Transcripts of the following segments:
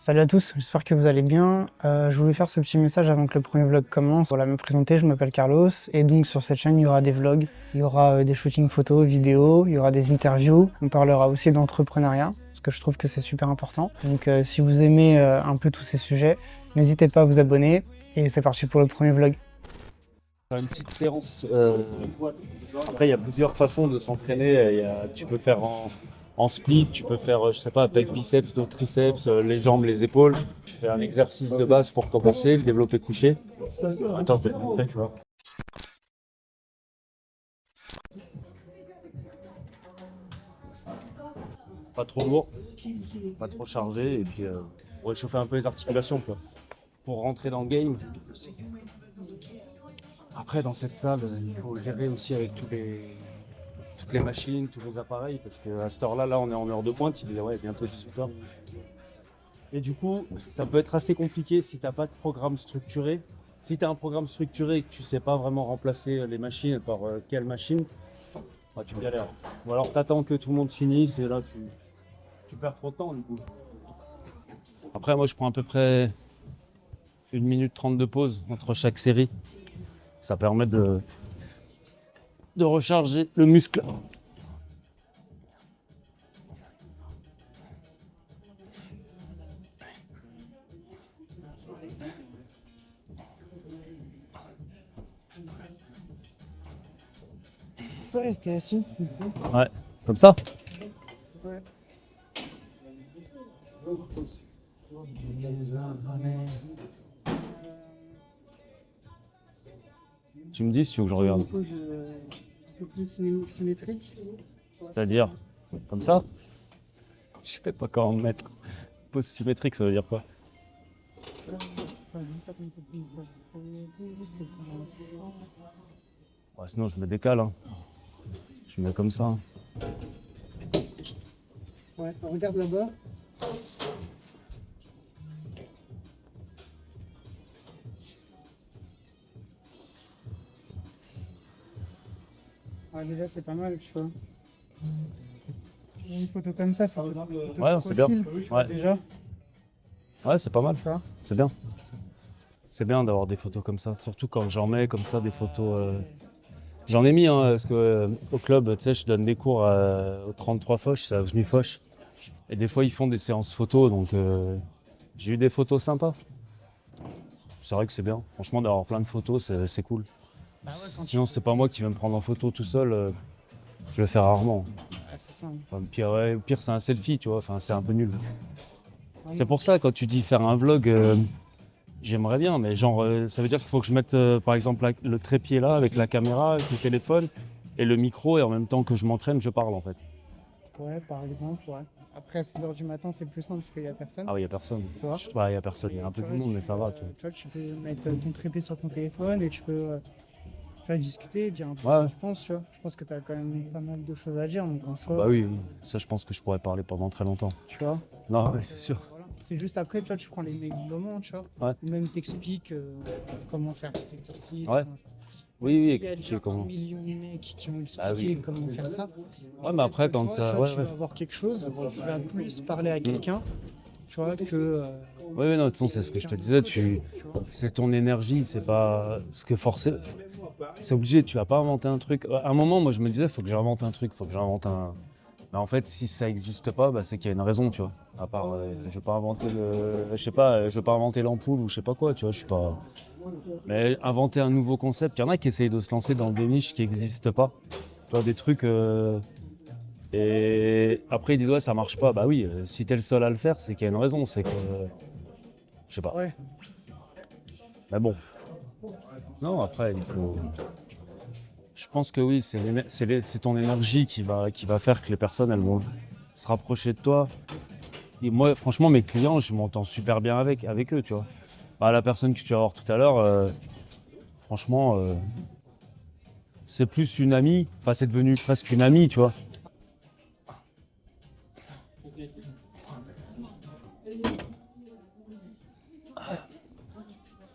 Salut à tous, j'espère que vous allez bien. Je voulais faire ce petit message avant que le premier vlog commence. Voilà, me présenter, je m'appelle Carlos et donc sur cette chaîne il y aura des vlogs, il y aura des shootings photos, vidéos, il y aura des interviews. On parlera aussi d'entrepreneuriat parce que je trouve que c'est super important. Donc si vous aimez un peu tous ces sujets, n'hésitez pas à vous abonner et c'est parti pour le premier vlog. Faire une petite séance. Après, il y a plusieurs façons de s'entraîner. Tu peux faire en split, tu peux faire, je sais pas, avec biceps, d'autres triceps, les jambes, les épaules. Tu fais un exercice de base pour commencer, le développé couché. Attends, je vais te montrer, tu vois. Pas trop lourd, pas trop chargé, et puis pour réchauffer un peu les articulations, quoi. Pour rentrer dans le game. Après, dans cette salle, il faut gérer aussi avec toutes les machines, tous les appareils, parce qu'à cette heure-là, là, on est en heure de pointe, il est bientôt 18h. Et du coup, ça peut être assez compliqué si tu n'as pas de programme structuré. Si tu as un programme structuré et que tu ne sais pas vraiment remplacer les machines par quelle machine, bah, tu galères. Ou alors tu attends que tout le monde finisse et là, tu perds trop de temps, du coup. Après, moi, je prends à peu près 1 minute 30 de pause entre chaque série. Ça permet de recharger le muscle. Tu peux rester assis. Ouais, comme ça. Ouais. Tu me dis si tu veux que je regarde. Une pose un peu plus symétrique. C'est-à-dire, comme ça. Je sais pas comment me mettre. Pose symétrique, ça veut dire quoi? Ouais, sinon, je me décale. Hein. Je me mets comme ça. Ouais, regarde là-bas. Ah, déjà, c'est pas mal, tu vois. Une photo comme ça, photo de Ouais, c'est bien. profil, Ouais. déjà. Ouais, c'est pas mal. Tu vois. C'est bien. C'est bien d'avoir des photos comme ça. Surtout quand j'en mets comme ça, des photos. J'en ai mis, hein, parce que au club, tu sais, je donne des cours au 33 Foch, c'est avenue Foch. Et des fois, ils font des séances photos, donc j'ai eu des photos sympas. C'est vrai que c'est bien. Franchement, d'avoir plein de photos, c'est cool. Bah ouais, quand Sinon, c'est pas moi qui vais me prendre en photo tout seul. Je le fais rarement. c'est ça. Enfin, au pire, c'est un selfie, tu vois. Enfin, c'est un peu nul. Ouais. C'est pour ça, quand tu dis faire un vlog, j'aimerais bien, mais genre, ça veut dire qu'il faut que je mette, par exemple, le trépied là, avec la caméra, avec le téléphone, et le micro, et en même temps que je m'entraîne, je parle, en fait. Ouais, par exemple, ouais. Après, à 6h du matin, c'est plus simple parce qu'il n'y a personne. Ah oui, il n'y a personne. Tu vois. Il y a personne. Il y a un peu de monde, mais ça va, tu vois. Tu vois, tu peux mettre ton trépied sur ton téléphone et tu peux discuter, dire un peu Ouais. ce que tu penses, tu vois. Je pense que tu as quand même pas mal de choses à dire, donc en soi, Bah oui, oui. Ça, je pense que je pourrais parler pendant très longtemps. tu vois. Non, ouais, c'est sûr. Voilà. C'est juste après, tu vois, tu prends les moments, tu vois. Ouais. Ou même t'expliques comment faire cet exercice. Ouais. comment- Oui, Il y a expliquer déjà comment. 1 million de mecs qui ont expliqué Ah oui. comment faire ça. Ouais, mais après, quand Toi, t'as. tu vois, Ouais, tu ouais. vas avoir quelque chose qui va plus parler à quelqu'un, tu vois, que. Oui, oui, non, de toute façon, c'est ce que je te disais. C'est ton énergie, c'est pas. Ce que forcément. C'est obligé, tu vas pas inventer un truc. À un moment, moi, je me disais, faut que j'invente un truc, faut que j'invente un. Mais en fait, si ça existe pas, bah, c'est qu'il y a une raison, tu vois. À part, je vais pas inventer je sais pas, je vais pas inventer l'ampoule ou je sais pas quoi, tu vois, je suis pas. Mais inventer un nouveau concept, il y en a qui essayent de se lancer dans des niches qui n'existent pas. Tu vois, des trucs. Et après, ils disent, ouais, ça marche pas. Bah oui, si t'es le seul à le faire, c'est qu'il y a une raison, c'est que. Je sais pas. Ouais. Mais bon. Non, après, il faut. Je pense que oui, c'est ton énergie qui va faire que les personnes, elles vont se rapprocher de toi. Et moi, franchement, mes clients, je m'entends super bien avec eux, tu vois. Bah, la personne que tu vas voir tout à l'heure, franchement, c'est plus une amie. Enfin, c'est devenu presque une amie, tu vois.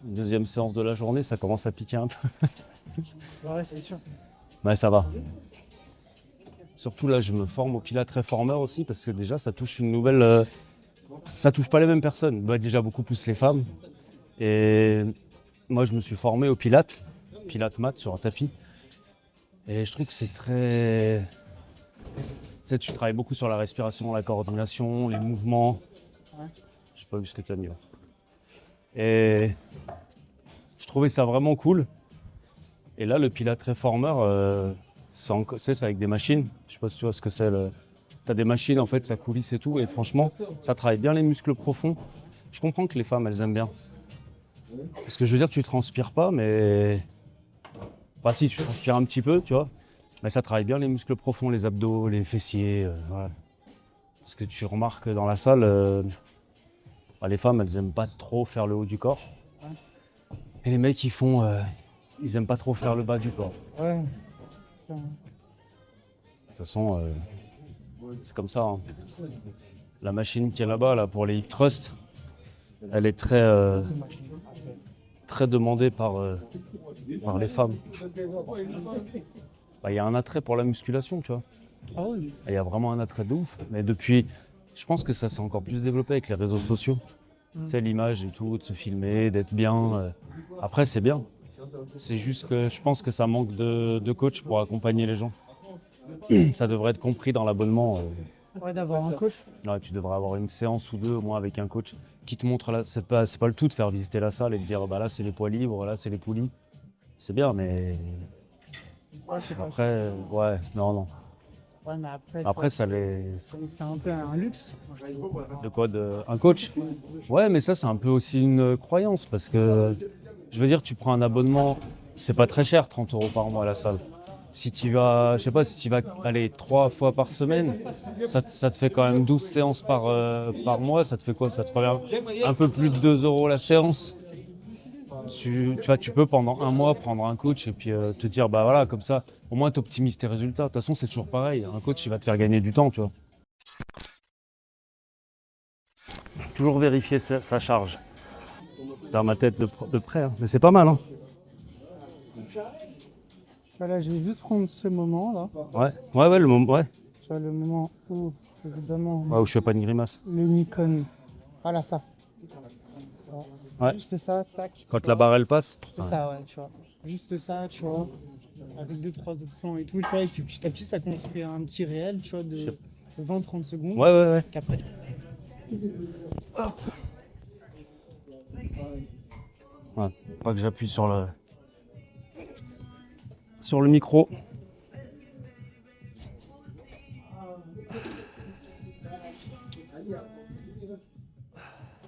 Deuxième séance de la journée, ça commence à piquer un peu. Ouais, c'est sûr. Mais ça va. Surtout là, je me forme au Pilates Reformer aussi parce que déjà, ça touche ça touche pas les mêmes personnes. Bah, déjà beaucoup plus les femmes. Et moi, je me suis formé au pilates mat sur un tapis. Et je trouve que c'est très... Tu sais, tu travailles beaucoup sur la respiration, la coordination, les mouvements. Ouais. Je sais pas vu ce que tu as mis là. Et je trouvais ça vraiment cool. Et là, le Pilates Reformer, c'est avec des machines. Je sais pas si tu vois ce que c'est. Tu as des machines, en fait, ça coulisse et tout. Et franchement, ça travaille bien les muscles profonds. Je comprends que les femmes, elles aiment bien. Parce que je veux dire, tu transpires pas, mais... Enfin si, tu transpires un petit peu, tu vois. Mais ça travaille bien les muscles profonds, les abdos, les fessiers. Voilà. Parce que tu remarques dans la salle, bah, les femmes, elles aiment pas trop faire le haut du corps. Et les mecs, ils aiment pas trop faire le bas du corps. Ouais. De toute façon, c'est comme ça. Hein. La machine qui est là-bas, là, pour les hip thrusts, elle est très demandée par les femmes. Bah, y a un attrait pour la musculation, tu vois. Ah oui. Il y a vraiment un attrait de ouf. Mais depuis, je pense que ça s'est encore plus développé avec les réseaux sociaux. C'est l'image et tout, de se filmer, d'être bien. Après, c'est bien. C'est juste que je pense que ça manque de coach pour accompagner les gens. Ça devrait être compris dans l'abonnement. Ouais, d'avoir un coach. Ouais, tu devrais avoir une séance ou deux au moins avec un coach qui te montre là. C'est pas le tout de faire visiter la salle et de dire bah là c'est les poids libres, là c'est les poulies. C'est bien, mais Ouais, c'est pas après, ouais, non. Ouais, mais après, Après, ça les. c'est un peu un luxe. De quoi un coach? Ouais, mais ça, c'est un peu aussi une croyance parce que, je veux dire, tu prends un abonnement, c'est pas très cher, 30 € par mois à la salle. Si tu vas, je sais pas, si tu vas aller 3 fois par semaine, ça te fait quand même 12 séances par mois. Ça te fait quoi? Ça te revient un peu plus de 2 € la séance. Tu vois, tu peux pendant un mois prendre un coach et puis te dire, bah voilà, comme ça, au moins tu optimises tes résultats. De toute façon, c'est toujours pareil. Un coach, il va te faire gagner du temps, tu vois. Toujours vérifier sa charge. Dans ma tête de près, hein. Mais c'est pas mal, hein. Voilà, je vais juste prendre ce moment là. Ouais, le moment, ouais. Tu vois, le moment où, évidemment, Ouais, où je fais pas une grimace. le Nikon. Voilà ça. Ouais. Juste ça, tac. Quand la barre elle passe. C'est ça, ouais, tu vois. Juste ça, tu vois. Avec 2-3 autres plans et tout, tu vois. Et puis petit à petit, ça construit un petit réel, tu vois, de 20-30 secondes. Ouais. Qu'après. Hop. Ouais, pas que j'appuie sur le micro.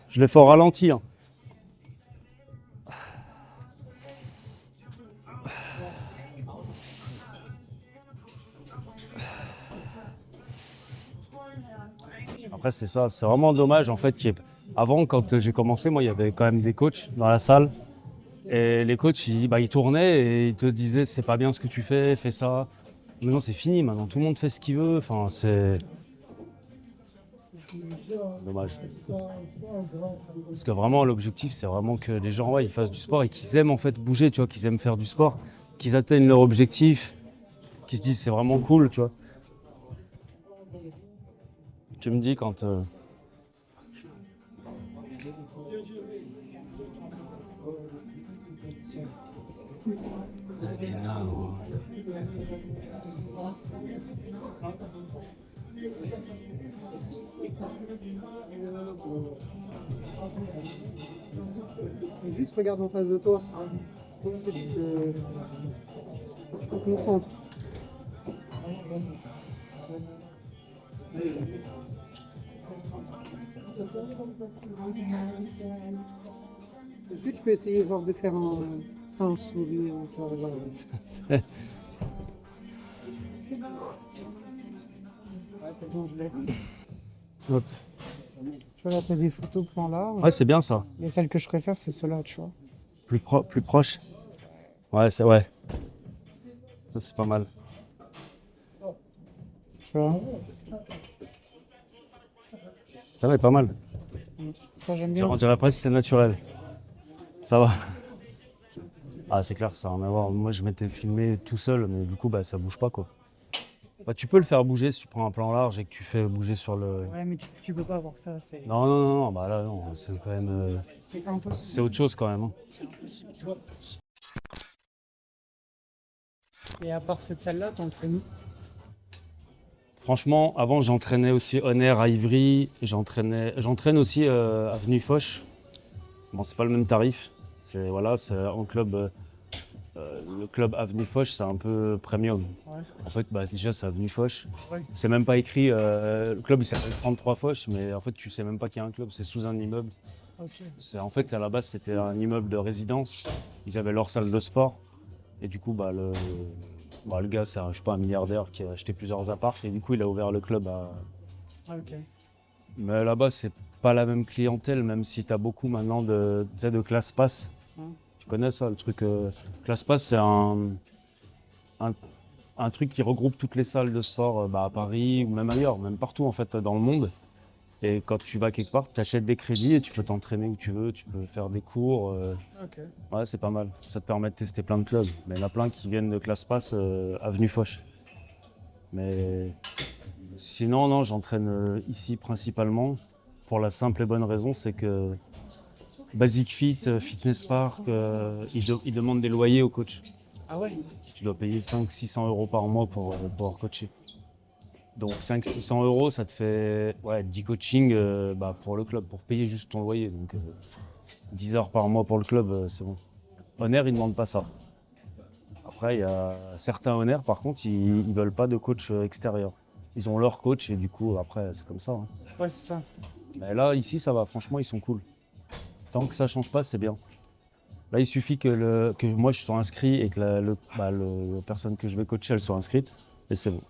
Je l'ai fait au ralenti, hein. Après, c'est ça, c'est vraiment dommage en fait. Avant, quand j'ai commencé, moi, il y avait quand même des coachs dans la salle. Et les coachs, ils tournaient et ils te disaient c'est pas bien ce que tu fais ça. Maintenant, c'est fini. Maintenant, tout le monde fait ce qu'il veut. Enfin, c'est dommage. Parce que vraiment, l'objectif, c'est vraiment que les gens, ouais, ils fassent du sport et qu'ils aiment en fait bouger, tu vois, qu'ils aiment faire du sport, qu'ils atteignent leur objectif, qu'ils se disent c'est vraiment cool, tu vois. Tu me dis quand. Juste regarde en face de toi. Je te concentre. Est-ce que tu peux essayer genre de faire un sourire ou tu vois, genre... Ouais, c'est bon, je l'ai. Hop. Tu vois, là, t'as des photos plan là. Ouais, c'est bien ça. Mais celle que je préfère, c'est ceux-là, tu vois. Plus proche. Ouais, c'est ouais. Ça, c'est pas mal. Tu vois. Ça va, est pas mal. Ça, j'aime bien. On dirait presque que c'est naturel. Ça va. Ah, c'est clair, ça n'a rien à voir. Moi, je m'étais filmé tout seul, mais du coup, bah, ça bouge pas, quoi. Bah, tu peux le faire bouger si tu prends un plan large et que tu fais bouger sur le. Ouais, mais tu peux pas avoir ça, c'est Non, non, non, non, bah là, non, c'est quand même. c'est impossible. C'est autre chose quand même, hein. C'est impossible. Et à part cette salle-là, t'entraînes où? Franchement, avant, j'entraînais aussi Honor à Ivry. Et j'entraîne aussi Avenue Foch. Bon, c'est pas le même tarif. Voilà, c'est en club. Le club Avenue Foch, c'est un peu premium. Ouais. En fait, bah, déjà, c'est Avenue Foch. Ouais. C'est même pas écrit. Le club, il s'appelle 33 Foch, mais en fait, tu sais même pas qu'il y a un club. C'est sous un immeuble. Ok. En fait, à la base, c'était un immeuble de résidence. Ils avaient leur salle de sport. Et du coup, le gars, c'est je sais pas, un milliardaire qui a acheté plusieurs apparts. Et du coup, il a ouvert le club à. Ok. Mais là-bas, c'est pas la même clientèle, même si tu as beaucoup maintenant tu sais, de classe pass. Hum. Tu connais ça, le truc classe pass, c'est un, un truc qui regroupe toutes les salles de sport à Paris ou même ailleurs, même partout en fait dans le monde. Et quand tu vas quelque part, tu achètes des crédits et tu peux t'entraîner où tu veux, tu peux faire des cours. Ok. Ouais, c'est pas mal. Ça te permet de tester plein de clubs. Mais il y en a plein qui viennent de classe pass Avenue Foch. Mais sinon, non, j'entraîne ici principalement pour la simple et bonne raison, c'est que Basic Fit, Fitness Park, ils demandent des loyers au coach. Ah ouais? Tu dois payer 500-600 euros par mois pour pouvoir coacher. Donc 500-600 euros, ça te fait 10 coachings pour le club, pour payer juste ton loyer. Donc 10 heures par mois pour le club, c'est bon. Honor, ils ne demandent pas ça. Après, il y a certains Honor, par contre, ils ne veulent pas de coach extérieur. Ils ont leur coach et du coup, après, c'est comme ça. Hein. Ouais, c'est ça. Mais là, ici, ça va. Franchement, ils sont cool. Tant que ça change pas, c'est bien. Là, il suffit que moi, je sois inscrit et que la personne que je vais coacher, elle soit inscrite. Et c'est bon.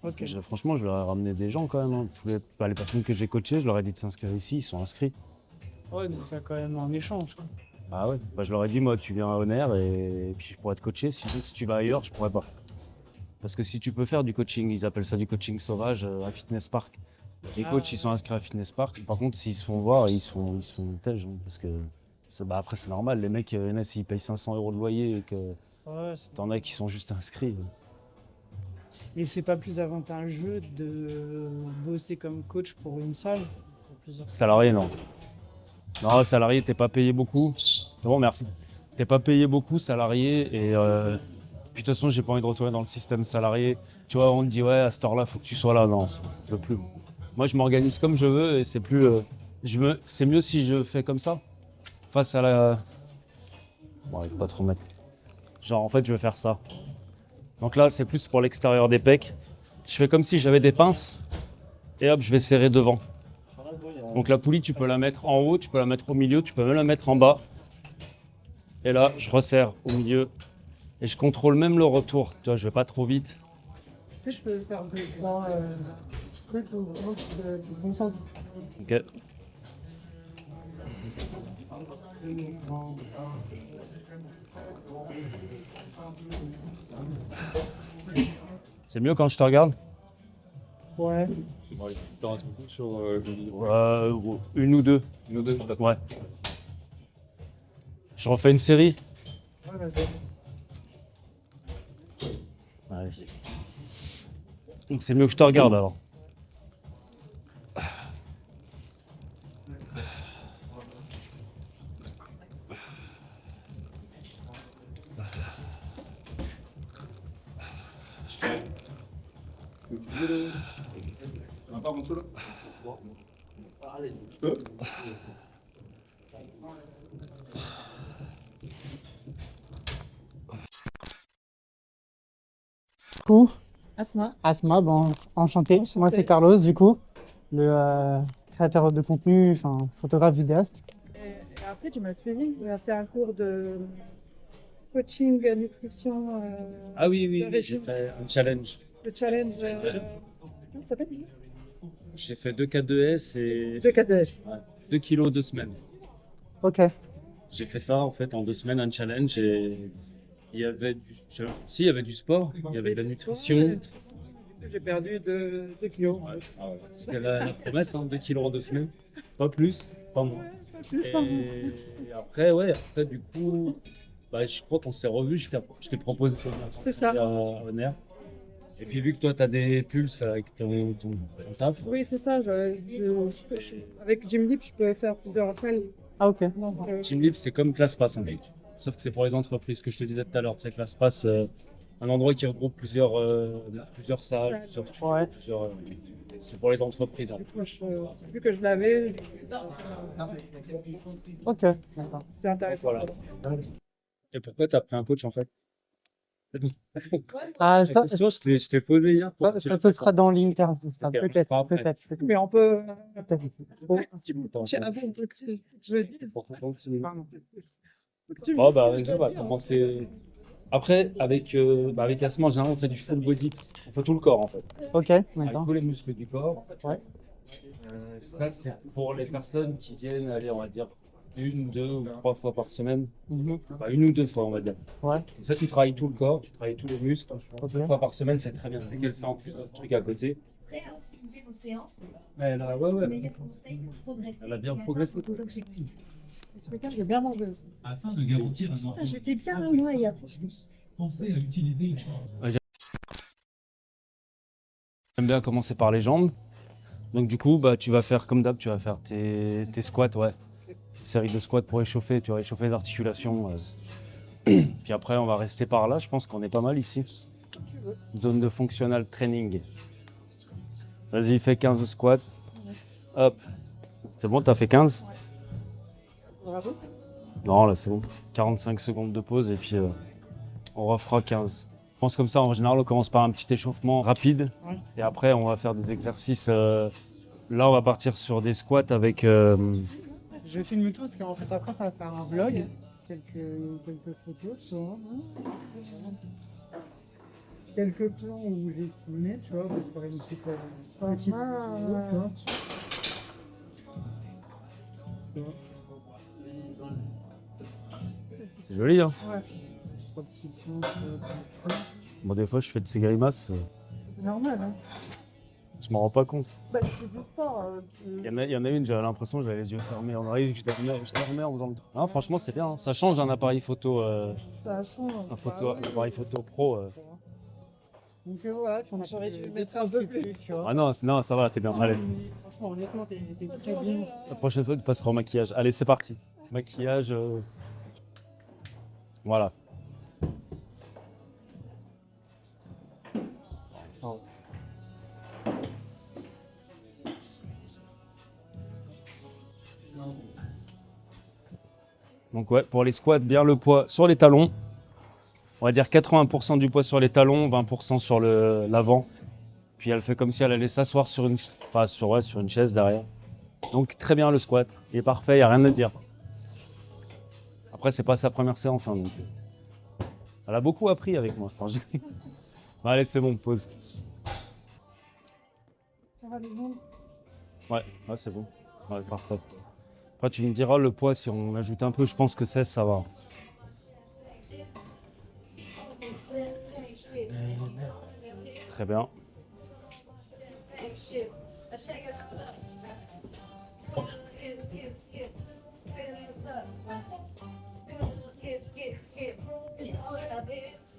Ok. Franchement, je leur ai ramené des gens quand même. Hein. Les personnes que j'ai coachées, je leur ai dit de s'inscrire ici, ils sont inscrits. Ouais, donc t'as quand même un échange, quoi. Ah ouais. Je leur ai dit, moi, tu viens à Honor et puis je pourrais te coacher. Sinon, si tu vas ailleurs, je pourrais pas. Parce que si tu peux faire du coaching, ils appellent ça du coaching sauvage à Fitness Park. Les coachs, ils sont inscrits à Fitness Park. Par contre, s'ils se font voir, ils se font tège. Hein, parce que après, c'est normal. Les mecs, s'ils payent 500 euros de loyer et que Ouais, t'en as qui sont juste inscrits. et c'est pas plus avantageux de bosser comme coach pour une salle? Pour plusieurs... Salarié, non. Non, salarié, t'es pas payé beaucoup. C'est bon, merci. T'es pas payé beaucoup, salarié. Et puis de toute façon, j'ai pas envie de retourner dans le système salarié. Tu vois, on te dit, ouais, à cette heure-là, faut que tu sois là. Non, je veux plus. Moi, je m'organise comme je veux et c'est plus. C'est mieux si je fais comme ça. Face à la. Bon, je vais pas trop mettre. Genre, en fait, je vais faire ça. Donc là, c'est plus pour l'extérieur des pecs. Je fais comme si j'avais des pinces. Et hop, je vais serrer devant. Donc la poulie, tu peux la mettre en haut, tu peux la mettre au milieu, tu peux même la mettre en bas. Et là, je resserre au milieu. Et je contrôle même le retour. Tu vois, je vais pas trop vite. Est-ce que je peux faire deux points trucs où tu te concentres? Ok. C'est mieux quand je te regarde? Ouais. Ouais, t'en restes beaucoup sur le vidéo. Une ou deux. Une ou deux, je t'attends. Ouais. Je refais une série. Ouais, vas-y. Allez. Donc c'est mieux que je te regarde alors. On a pas en dessous là? Je peux? Coup. Asma. Asma, bon, enchanté. Moi, c'est Carlos, du coup, le créateur de contenu, enfin, photographe, vidéaste. Et après, tu m'as suivi. Tu as fait un cours de coaching, nutrition. Ah oui, oui, le oui, j'ai régime, fait un challenge. le challenge. Comment ça s'appelle? J'ai fait 2 K2S et 2 KDS. 2 kilos 2 semaines. Ok. J'ai fait ça en fait en 2 semaines, un challenge et il y avait il y avait du sport, il y avait de la nutrition. J'ai perdu 2 kilos. Ouais. C'était la promesse, hein, 2 kilos en 2 semaines, pas plus, pas moins. Plus par mois. Et après, du coup, je crois qu'on s'est revus, je t'ai proposé de C'est ça. à Honor. Et puis vu que toi, tu as des pulses avec ton taf, Oui, c'est ça. Avec Gymlib, je peux faire plusieurs salles. Ah, ok. Donc, Teamlib, c'est comme ClassPass en fait. Sauf que c'est pour les entreprises que je te disais tout à l'heure. C'est ClassPass, un endroit qui regroupe plusieurs salles, Ouais. c'est pour les entreprises. du coup, vu que je l'avais, Ok. D'accord. c'est intéressant. Voilà. Et pourquoi tu as pris un coach en fait? Ah, La ça, question, je t'ai posée hier. ça te sera dans l'interview. Ça, Ok, peut-être, pas après. peut-être. Mais on peut. Peut-être. Un petit bout de temps. J'ai un bon truc, je le dis. Pour 36 minutes. Pardon. Tu me Oh dis bah ce que je vas-y, on dois va dire. commencer. Après, avec Asma, en général, on fait du full body. On fait tout le corps en fait. Ok, Avec d'accord. tous les muscles du corps. Ouais. Ça, c'est pour les personnes qui viennent, aller, on va dire, 1, 2 ou 3 fois par semaine. Mhm. Enfin, 1 ou 2 fois, on va dire. Ouais. Comme ça, tu travailles tout le corps, tu travailles tous les muscles. Ok. 2 fois par semaine, c'est très bien. Dès qu'elle fait en plus d'autres trucs à côté. Prêt à optimiser vos séances, Elle a, le meilleur conseil pour progresser Elle a bien et progressé. atteindre vos objectifs. Ce week-end, j'ai bien mangé. Afin de garantir un Putain, enfant j'étais bien moi hier. pensez à utiliser une chambre. J'aime bien commencer par les jambes. Donc du coup, bah, tu vas faire comme d'hab, tu vas faire tes squats, ouais. Série de squats pour échauffer, tu vas réchauffer les articulations. Puis après, on va rester par là. Je pense qu'on est pas mal ici. Zone de functional training. Vas-y, fais 15 squats. Hop. C'est bon, t'as fait 15? Bravo. Non, là c'est bon. 45 secondes de pause et puis on refera 15. Je pense comme ça, en général, on commence par un petit échauffement rapide. Ouais. Et après, on va faire des exercices. Là, on va partir sur des squats avec... Je filme tout parce qu'en fait, après, ça va faire un vlog. Quelques photos, tu vois. Quelques plans où j'ai filmé, tu vois, pour faire une petite vidéo, tu vois. C'est joli, hein? Ouais. Trois petits plans, Bon, des fois, je fais de ces grimaces. c'est normal, hein. Je m'en rends pas compte. Bah, c'est du sport. Il y en a une, j'avais l'impression que j'avais les yeux fermés. On arrive, je dormais en faisant le... Non, franchement, c'est bien. Hein. Ça change d'un appareil photo, Ça change. un appareil photo pro. Donc voilà, on a J'aurais dû fait mettre deux, un trois peu petits plus. trucs, tu vois. Ah non, non, ça va, t'es bien. Allez. Mais franchement, honnêtement, t'es très bien. La prochaine fois, tu passeras au maquillage. Allez, c'est parti. Maquillage. Voilà. Donc ouais, pour les squats, bien le poids sur les talons. On va dire 80% du poids sur les talons, 20% sur l'avant. Puis elle fait comme si elle allait s'asseoir sur sur une chaise derrière. Donc très bien le squat. Il est parfait, il n'y a rien à dire. Après, c'est pas sa première séance. Hein, donc. Elle a beaucoup appris avec moi. Enfin, bon, allez, c'est bon, pause. Ouais, c'est bon. Ouais, parfait. Après, tu me diras le poids, si on ajoute un peu, je pense que 16, ça va. Très bien.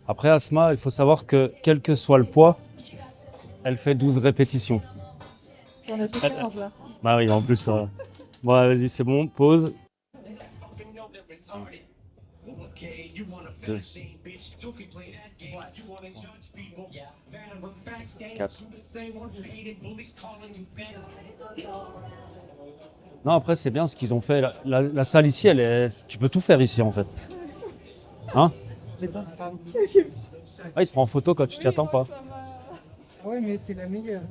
Après Asma, il faut savoir que quel que soit le poids, elle fait 12 répétitions. On a fait 15 là. Bah oui, en plus, ça. Bon, vas-y, c'est bon, pause. Deux. 4. Non, après, c'est bien ce qu'ils ont fait. La salle ici, tu peux tout faire ici, en fait. Hein? Ah, il te prend en photo quand tu t'y attends pas. Ouais, mais c'est la meilleure.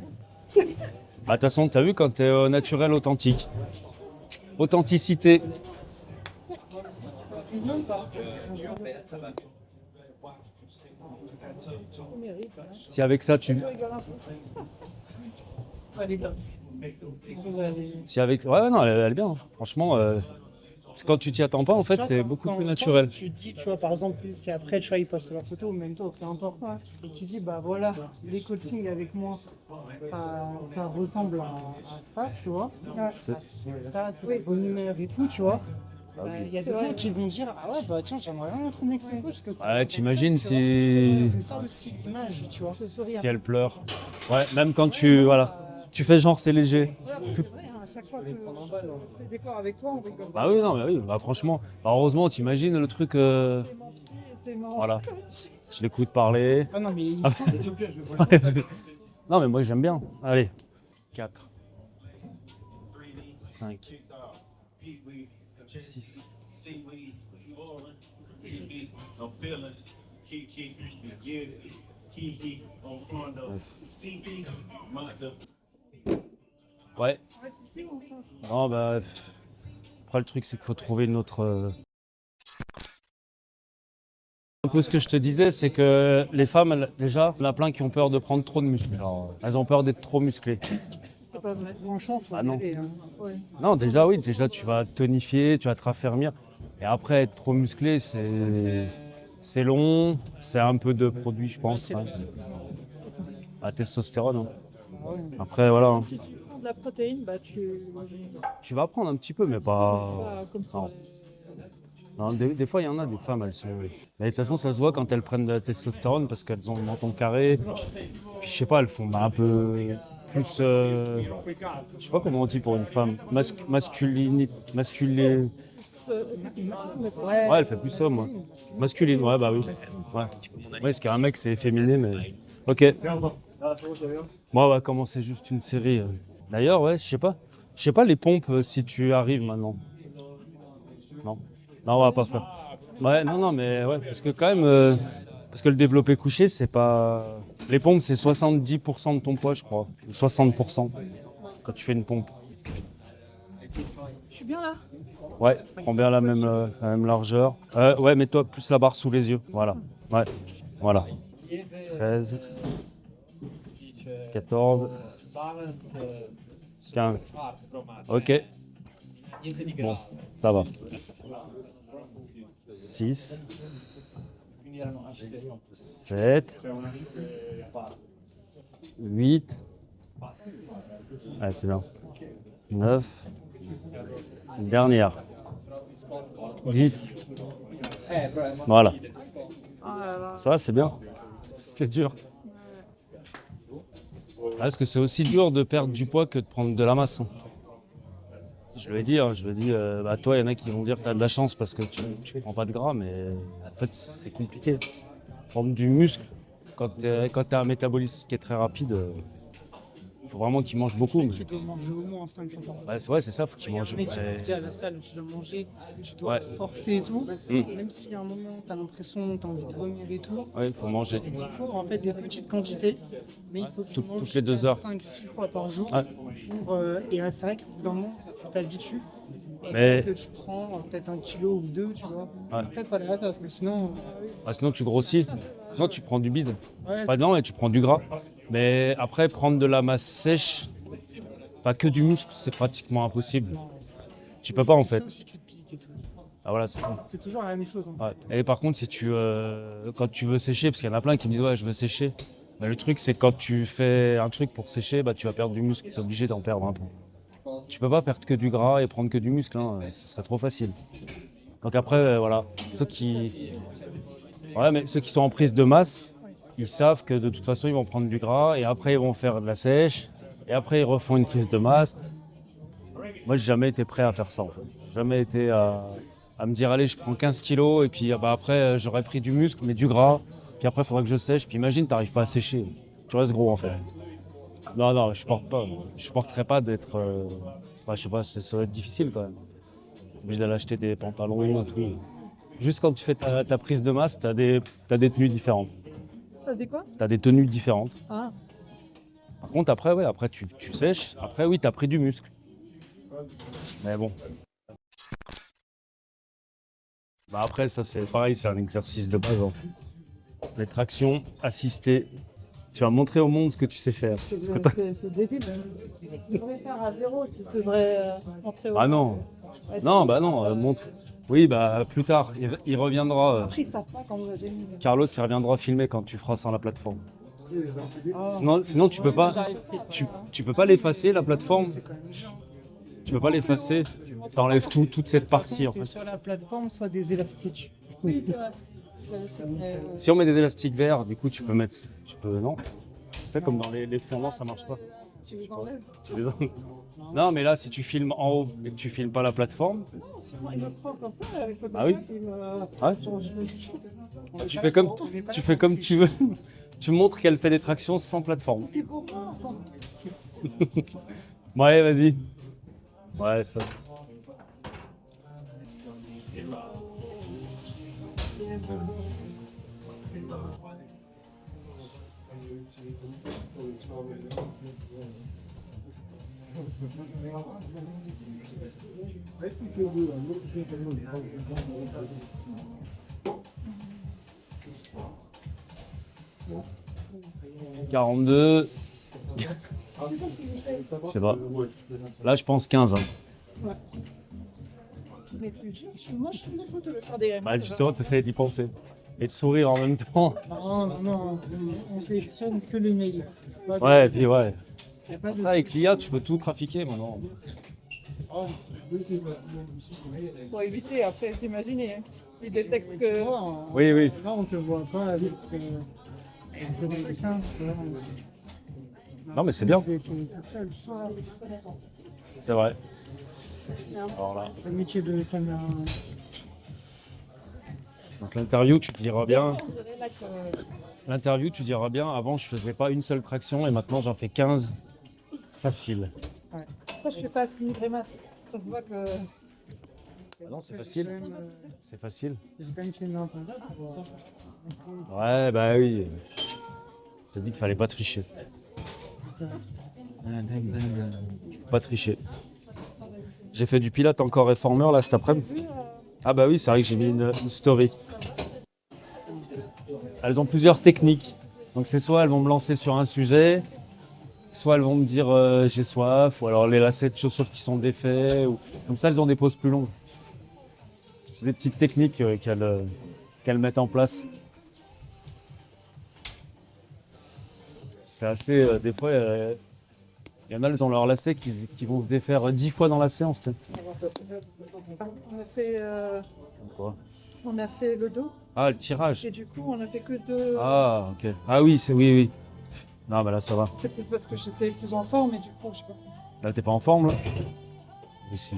Bah, de toute façon, t'as vu quand t'es naturel, authentique. Authenticité. Si avec ça, tu... Si avec... Ouais, non, elle est bien. Hein. Franchement, quand tu t'y attends pas, en fait, c'est beaucoup plus naturel. Tu te dis, tu vois, par exemple, si après, tu vois, ils postent leurs photos, ou même toi, peu importe, et tu dis, bah voilà, les coachings avec moi, ça ressemble à ça, tu vois. Ça, c'est la bonne humeur et tout, tu vois. Il y a des gens qui vont dire ah ouais bah tiens j'aimerais bien être une ex-coach parce que Ouais, t'imagines si c'est ça aussi l'image tu vois. si elle pleure. Ouais, même quand tu fais genre c'est léger. À chaque fois que je fais des corps avec toi, on rigole. Bah oui, non, mais oui, bah franchement, bah heureusement, t'imagines le truc, C'est mon psy, c'est mon voilà, je l'écoute parler. Ah non mais Ah. Non, mais moi j'aime bien. Allez, 4, 5, 6, I'm feeling Kiki, you get it. Kiki on front of CP, mother. ouais. Ouais, c'est si, on change. Non, bah, après le truc c'est qu'il faut trouver une autre. Un peu ce que je te disais, c'est que les femmes, déjà, il y en a plein qui ont peur de prendre trop de muscles. Genre, elles ont peur d'être trop musclées. C'est pas vrai. Franchement, faut Ah non. y aller, hein. Ouais. Non, déjà, oui, déjà, tu vas tonifier, tu vas te raffermir. Et après, être trop musclé, c'est long, c'est un peu de produit, je pense. Hein. À testostérone. Hein. Après, voilà. Hein. Si tu prends de la protéine, bah Tu vas prendre un petit peu, mais pas. pas comme ça. Non. Non, des fois, il y en a des femmes, elles sont. Mais de toute façon, ça se voit quand elles prennent de la testostérone parce qu'elles ont le menton carré. Puis, je sais pas, elles font un peu plus. Je sais pas comment on dit pour une femme. Masculine. Ouais, elle fait plus ça, moi. Masculine, ouais, bah oui. Ouais, parce qu'un mec, c'est féminin, mais. Ok. Moi, on va commencer juste une série. D'ailleurs, ouais, je sais pas. Je sais pas les pompes si tu arrives maintenant. Non. Non, on va pas faire. Ouais, non, mais ouais, parce que quand même, parce que le développé couché, c'est pas. Les pompes, c'est 70% de ton poids, je crois. Ou 60% quand tu fais une pompe. je suis bien là. Ouais, prends bien la même largeur. Ouais, mets-toi plus la barre sous les yeux. Voilà. Ouais, voilà. 13, 14, 15. Ok. Bon, ça va. 6, 7, 8. Ouais, c'est bien. 9. Une dernière. 10. Voilà. Ça va, c'est bien. C'est dur. Parce que c'est aussi dur de perdre du poids que de prendre de la masse. Hein. Je l'ai dit, bah toi, il y en a qui vont dire que tu as de la chance parce que tu prends pas de gras, mais en fait, c'est compliqué. Prendre du muscle, quand tu as un métabolisme qui est très rapide, il faut vraiment qu'il mange beaucoup. Mais... Tu dois manger au moins 5 fois par jour. Ouais, c'est vrai, c'est ça, faut qu'il mange. Mec, tu es à la salle, tu dois manger, tu dois Ouais. te forcer et tout. Mm. Même si à un moment tu as l'impression, tu as envie de vomir et tout. Ouais, il faut manger. Il faut en fait des petites quantités, mais il faut que tu manges Toutes les 2 heures. 5-6 fois par jour. Ouais. Et là, c'est vrai que dans le moment, tu t'habitues. Et Mais- c'est vrai que tu prends peut-être 1 kilo ou 2, tu vois. Ouais. Peut-être faut aller à la salle, parce que sinon. Ah, sinon, tu grossis. Sinon, tu prends du bide. Ouais, Pas non, et tu prends du gras. Mais après, prendre de la masse sèche, enfin que du muscle, c'est pratiquement impossible. Tu peux pas en fait. sauf si tu te piques et tout. Ah voilà, c'est ça. C'est toujours la même chose. En fait. Ouais. Et par contre, si quand tu veux sécher, parce qu'il y en a plein qui me disent ouais, je veux sécher. Bah, le truc, c'est que quand tu fais un truc pour sécher, bah, tu vas perdre du muscle. Tu es obligé d'en perdre un peu. Tu peux pas perdre que du gras et prendre que du muscle, hein. Ce serait trop facile. Donc après, voilà, mais ceux qui sont en prise de masse, ils savent que de toute façon, ils vont prendre du gras et après, ils vont faire de la sèche et après, ils refont une prise de masse. Moi, j'ai jamais été prêt à faire ça, en fait. J'ai jamais été à me dire, allez, je prends 15 kilos et puis bah, après, j'aurais pris du muscle, mais du gras. Puis après, il faudra que je sèche. Puis imagine, tu n'arrives pas à sécher. Tu restes gros, en fait. Non, je supporterais pas d'être... je sais pas, ça va être difficile quand même. Obligé d'aller acheter des pantalons et tout. Juste quand tu fais ta prise de masse, t'as des tenues différentes. T'as dit quoi? T'as des tenues différentes. Ah, Par contre, après, ouais, après tu sèches. Après, oui, t'as pris du muscle. Mais bon. Bah après, ça c'est pareil, c'est un exercice de base. Hein. Les tractions assistées. Tu vas montrer au monde ce que tu sais faire. c'est débile. Tu devrais faire à zéro si tu devrais montrer au Ah non. Ouais, Non, bah non, montre. Oui, bah plus tard, il reviendra. Après, ils savent pas quand j'ai mis. Carlos, il reviendra filmer quand tu feras sans la plateforme. Oh. Sinon tu peux pas. Tu peux pas l'effacer la plateforme. tu peux pas l'effacer. T'enlèves toute cette partie en C'est fait. soit la plateforme, soit des élastiques. Oui, c'est vrai. Mais, Si on met des élastiques verts, du coup tu peux mettre. Non. Tu sais, comme dans les fondants, ça marche pas. tu les enlèves. Tu les enlèves. Non, mais là, si tu filmes en haut et que tu filmes pas la plateforme, Sinon, il me prend comme ça avec le Ah oui. il me... ouais, tu fais comme tu veux. Tu montres qu'elle fait des tractions sans plateforme. C'est pour moi, ça. Ouais, vas-y. Ouais, ça. « 42. Je sais pas. Là, je pense 15. Hein. Mais plus dur, moi je trouve des photos de faire des Bah, justement, tu essaies d'y penser. Et de sourire en même temps. Non, on sélectionne que les mails. Ouais, et puis ouais. Y a pas de... Là, avec l'IA, tu peux tout trafiquer maintenant. Pour éviter après, t'imaginer, hein. Ils détectent que... Oui, oui. Là, on te voit pas avec le quelqu'un, Non, mais c'est bien. toute seule. C'est vrai. Alors là. Le métier de caméra. Donc l'interview, tu te diras bien. L'interview, tu diras bien. Avant, je faisais pas une seule traction et maintenant, j'en fais 15 facile. Pourquoi je fais pas ce grimace? Ça se voit que... Ah non, c'est facile. C'est facile. J'ai quand même filmé un peu là pour voir. Ouais, bah oui. Je t'ai dit qu'il fallait pas tricher. Pas tricher. J'ai fait du pilote encore réformeur là cet après-midi. Ah bah oui, c'est vrai que j'ai mis une story. Elles ont plusieurs techniques. Donc c'est soit elles vont me lancer sur un sujet, soit elles vont me dire j'ai soif, ou alors les lacets de chaussures qui sont défaits. Ou... Comme ça, elles ont des pauses plus longues. C'est des petites techniques qu'elles mettent en place. C'est assez... des fois, il y en a, elles ont leurs lacets qui vont se défaire 10 fois dans la séance. Tu sais. On a fait, Quoi ? on a fait le dos Ah, le tirage. et du coup on a fait que deux. Ah, ok. Ah oui, oui. Non, bah là, ça va. C'est peut-être parce que j'étais plus en forme et du coup je sais pas. Là, t'es pas en forme, là ? Oui, si.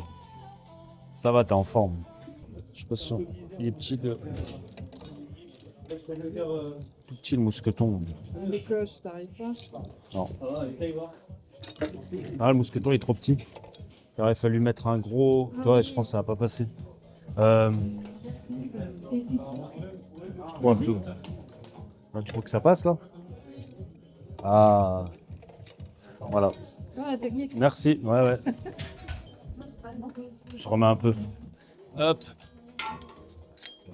Ça va, t'es en forme. Je suis pas sûr. Il est petit, tout petit, le mousqueton. Le coche, t'arrives pas. Non. Ah, le mousqueton, il est trop petit. Il aurait fallu mettre un gros... Tu vois, je pense que ça va pas passer. Je crois un peu. Ah, tu crois que ça passe, là ? Ah. Voilà. Ah, la technique. Merci. Ouais. Je remets un peu. Hop.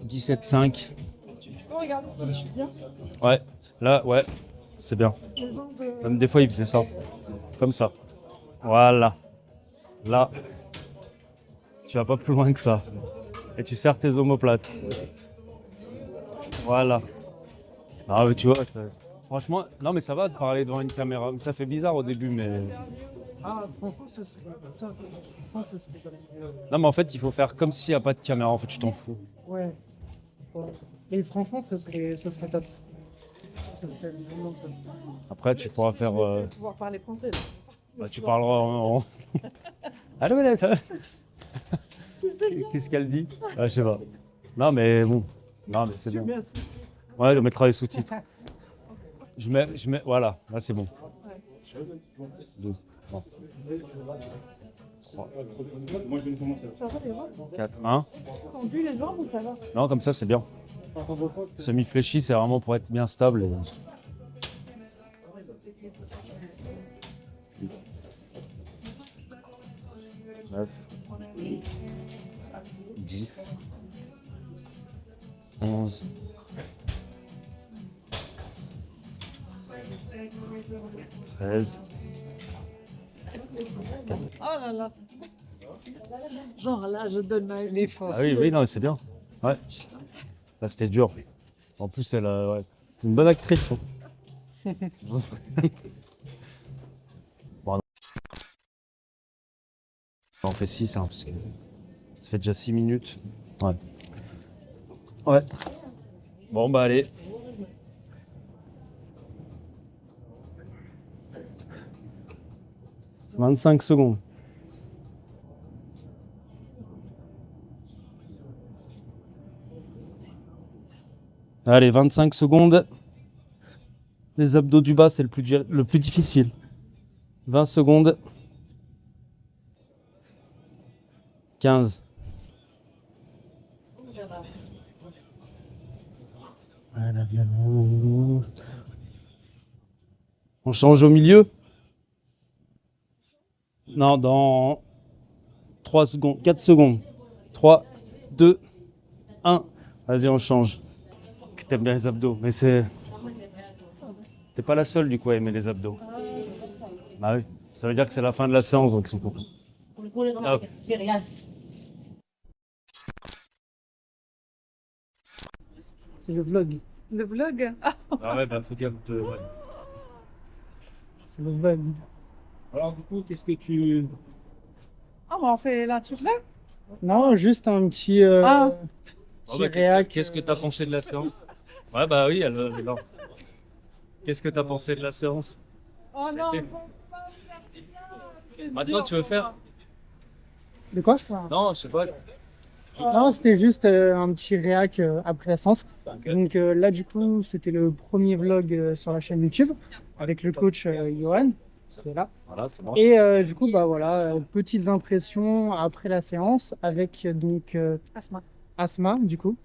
17,5. Tu peux regarder si je suis bien. Ouais. Là, ouais. C'est bien. Les gens de... Même des fois, il faisait ça. Comme ça. Voilà. Là. Tu vas pas plus loin que ça. Et tu serres tes omoplates. Voilà. Ah, mais tu vois, franchement, non, mais ça va de parler devant une caméra. Ça fait bizarre au début, mais. Ah, franchement, ce serait pas Non, mais en fait, il faut faire comme s'il n'y a pas de caméra. En fait, tu t'en fous. Ouais. Et franchement, ce serait top. Ce serait vraiment top. Après, tu pourras faire. pouvoir parler français. Là. Bah, tu parleras en. Allô, Manette. Qu'est-ce qu'elle dit? Je sais pas. Non, mais bon. Non, mais c'est bien. Ouais, on mettra les sous-titres. Je mets. Voilà, là, c'est bon. 2, 3, Ça va les jambes? 4, 1. Tendu les jambes ou ça va? Non, comme ça, c'est bien. Semi-fléchi, c'est vraiment pour être bien stable. Et... 9, 10, 11, 13. Oh là là. Genre là, je donne un effort. Ah oui, non, mais c'est bien. Ouais. Là, c'était dur. En plus, elle a... ouais. C'est une bonne actrice. Hein. Bon, On fait 6, hein, parce que ça fait déjà 6 minutes. Ouais. Ouais. Bon, bah allez. « 25 secondes. Allez, 25 secondes. Les abdos du bas, c'est le plus difficile. 20 secondes. 15. On change au milieu? Non, dans 3 secondes, 4 secondes. 3, 2, 1. Vas-y, on change. Que t'aimes bien les abdos, mais c'est... T'es pas la seule du coup à aimer les abdos. Bah oui, ça veut dire que c'est la fin de la séance, donc ils sont contents. Ah. C'est le vlog. Le vlog? Ah, Ah ouais, bah faut dire que... ouais. C'est le vlog. Alors du coup, qu'est-ce que tu... ah, on fait la truc là? Non, juste un petit, Ah. petit réac. Qu'est-ce que t'as pensé de la séance? Ouais, bah oui, alors... Qu'est-ce que t'as pensé de la séance? Oh non, C'était- on va pas faire. Maintenant, tu veux faire? De quoi? Non, je sais pas. Non, c'était juste un petit réac après la séance. Ok. Donc là, du coup, c'était le premier vlog sur la chaîne YouTube avec le coach Johan, qui est là. Voilà, c'est bon. Et du coup, bah voilà, petites impressions après la séance avec donc Asma. Asma, du coup,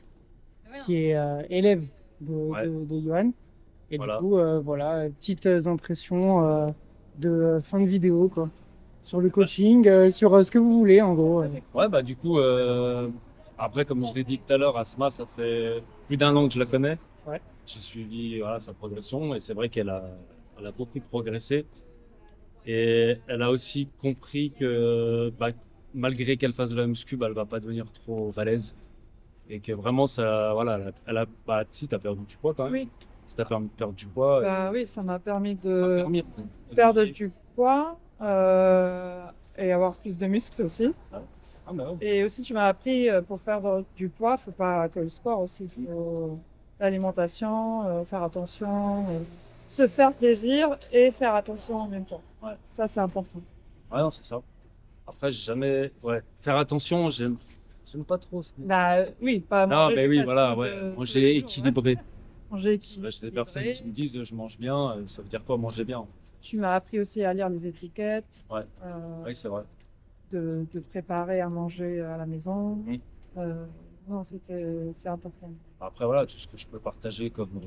qui est élève Ouais. de Johan. Et Voilà. du coup, voilà, petites impressions de fin de vidéo, quoi. Sur le coaching, sur ce que vous voulez, en gros. Ouais, bah du coup, après, comme je l'ai dit tout à l'heure, Asma, ça fait plus d'1 an que je la connais. Ouais. J'ai suivi voilà, sa progression et c'est vrai elle a beaucoup progressé. Et elle a aussi compris que bah, malgré qu'elle fasse de la muscu, bah, elle va pas devenir trop balèze. Et que vraiment, ça, voilà, bah, si, t'as perdu du poids quand même. Oui, Si t'as permis de perdre du poids, bah oui, ça m'a permis ça de va faire perdre du poids et avoir plus de muscles aussi. Ah, bah ouais. Et aussi, tu m'as appris pour faire du poids, faut pas que le sport aussi, faut l'alimentation, faire attention, se faire plaisir et faire attention en même temps. Ouais. Ça, c'est important. Ouais, non, c'est ça. Après, j'ai jamais. Ouais, faire attention, j'aime pas trop. Bah oui, pas Non, manger mais du oui, fast voilà, food, ouais. tous Manger les jours, équilibré. ouais. Manger Là, j'ai des personnes équilibré. qui me disent je mange bien, ça veut dire quoi manger bien? Tu m'as appris aussi à lire les étiquettes, Ouais, euh, oui, c'est vrai. de préparer à manger à la maison. Mhm. Non, c'est important. Après, voilà, tout ce que je peux partager comme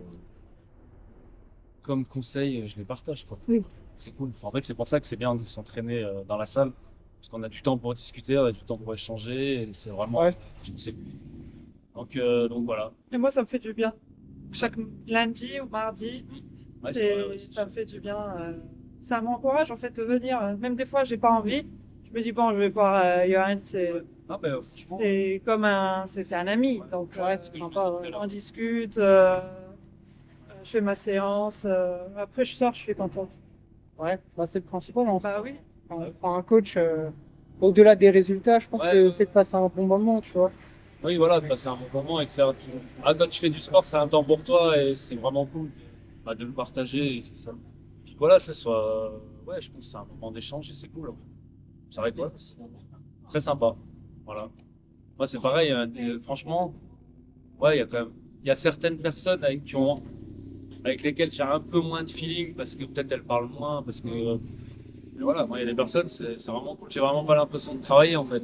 conseil, je les partage, quoi. Oui. C'est cool. En fait, c'est pour ça que c'est bien de s'entraîner dans la salle, parce qu'on a du temps pour discuter, on a du temps pour échanger, et c'est vraiment. Ouais. Je trouve que c'est cool. Donc voilà. Et moi, ça me fait du bien. Chaque lundi ou mardi, Ouais, c'est vrai, ouais, ça me fait du bien. Ça m'encourage en fait de venir. Même des fois, j'ai pas envie. Je me dis bon, je vais voir Johan. Ah, ben, franchement, C'est comme c'est un ami. Donc Ouais, c'est sympa, ouais. on discute. Je fais ma séance. Après, je sors, je suis contente. Ouais, bah, c'est le principal. En Bah oui. Quand on prend un coach, au-delà des résultats, je pense Ouais, que ouais. c'est de passer un bon moment, tu vois. oui, voilà, de passer un bon moment et de faire. Ah, quand tu fais du sport, c'est un temps pour toi et c'est vraiment cool bah, de le partager. Et c'est ça. Puis voilà, ça soit. Ouais, je pense que c'est un moment d'échange et c'est cool. En fait. C'est vrai que ouais, c'est très sympa. Voilà. Moi, c'est pareil. Hein, et franchement, ouais, il y a quand même. Il y a certaines personnes avec lesquelles j'ai un peu moins de feeling parce que peut-être elles parlent moins. Parce que. Mais voilà, moi, il y a des personnes, c'est vraiment cool. J'ai vraiment pas l'impression de travailler en fait.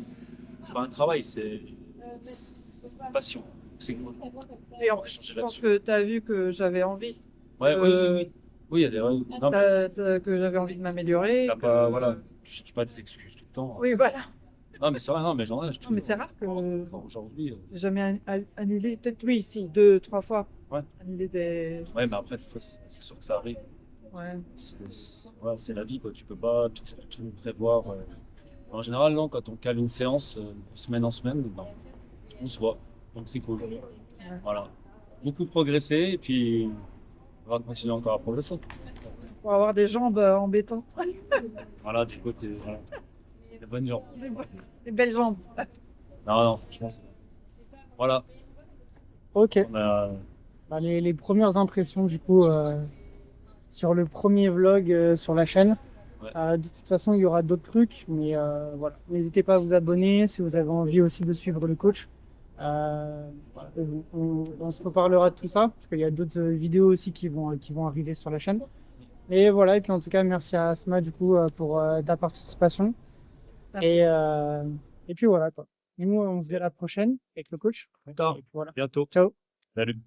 C'est pas un travail, c'est une passion. C'est cool. Et en plus, je pense que tu as vu que j'avais envie. Ouais, oui, oui, oui. Oui, il y a des. Non, mais Que j'avais envie de m'améliorer. t'as pas. Voilà. Tu cherches pas des excuses tout le temps. Oui, voilà. Non, mais c'est vrai, non, mais j'en ai. Non, mais c'est rare que Aujourd'hui. j'ai jamais annulé. Peut-être oui, si, 2, 3 fois. Ouais. Annuler des. Ouais, mais après, des fois, c'est sûr que ça arrive. Ouais. Voilà, c'est la vie, quoi. Tu peux pas toujours tout prévoir. En général, non, quand on cale une séance, de semaine en semaine, ben, on se voit. Donc c'est cool. Voilà. Beaucoup progressé et puis on va continuer encore à progresser. Pour avoir des jambes embêtantes. Voilà, du côté. Voilà. bonne jambe. Des belles jambes. Non, non, je pense. Voilà. Ok. On a... Bah, les premières impressions du coup sur le premier vlog sur la chaîne. Ouais. De toute façon, il y aura d'autres trucs, mais voilà. N'hésitez pas à vous abonner si vous avez envie aussi de suivre le coach. Voilà. On se reparlera de tout ça parce qu'il y a d'autres vidéos aussi qui vont arriver sur la chaîne. Et voilà. Et puis en tout cas, merci à Asma du coup pour ta participation. Et puis voilà quoi. Et nous, on se dit à la prochaine avec le coach. Plus tard. Et puis voilà. Bientôt. Ciao. Salut.